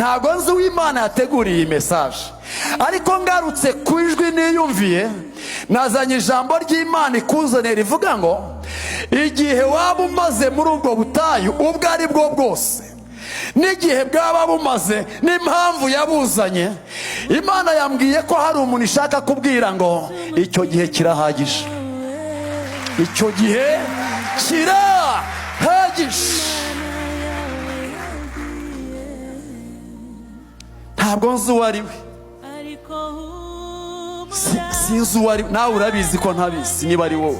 ntago nzi uw'Imana yateguriye iyi message, ariko ngarutse ku ijwi niyumviye, nazanye ijambo ry'Imana ikuzanira rivuga ngo igihe waba umaze muri ubwo butayu ubwo ari bwo bwose, n'igihe bwaba bumaze n'impamvu yabuzanye, Imana yambwiye ko hari umuntu ishaka kubwira ngo icyo gihe kirahagije, icyo gihe kirahagije. Ntabwo nzi uwo ari we, sinzi uwo ari we, nawe urabizi ko ntabizi niba ari wowe.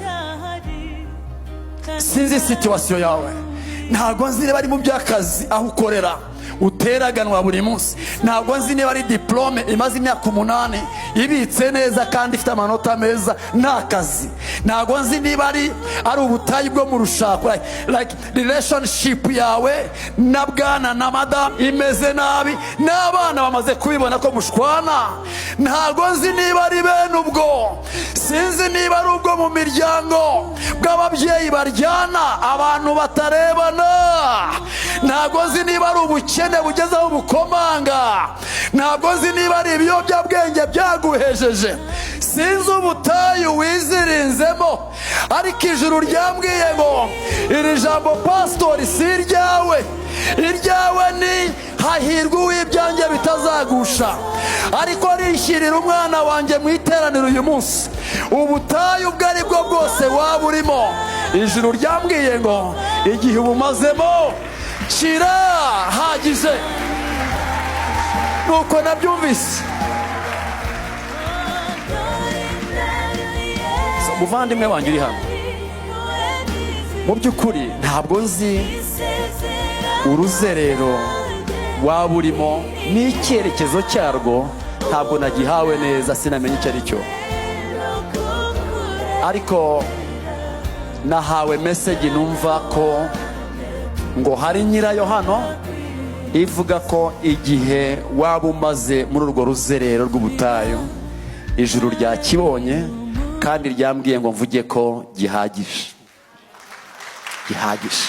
Sinzi situation yawe, ntabwo nzi niba ari mu by'akazi aho ukorera uteraganwa buri munsi, ntabwo nzi niba ari diplome imaze imyaka 8 ibitse neza kandi ifite amanota meza nta kazi, ntabwo nzi niba ari ubutayi bwo mu rushako, like relationship yawe na bwana na madam imeze nabi, n'abana bamaze kubibona ko mushwana, ntabwo nzi niba ari bene ubwo, sinzi niba ari ubwo mu miryango bw'ababyeyi baryana abantu batarebana, ntabwo nzi niba ari ubukene bugezeho ubukomanga, ntabwo nzi niba ari ibiyobyabwenge byaguhejeje, sinzi ubutayu wizirinzemo, ariko ijuru ryambwiye ngo iri jambo pastori si iryawe, iryawe ni hahirwa uw'ibyanjye bitazagusha, ariko rishyirira umwana wanjye mu iteraniro uyu munsi, ubutayu ubwo ari bwo bwose waba urimo, ijuru ryambwiye ngo igihe ubumazemo kirahagije. Nuko nabyumvise. Muvandimwe wanjye uri hano, mu by'ukuri ntabwo nzi uruzerero waba urimo n'icyerekezo cyarwo, ntabwo nagihawe neza, sinamenye icyo ari cyo, ariko nahawe message numva ko ngo hari nyirayo hano ivuga ko igihe waba umaze muri urwo ruzerero rw'ubutayu ijuru ryakibonye kandi ryambwiye ngo mvuge ko gihagije, gihagije.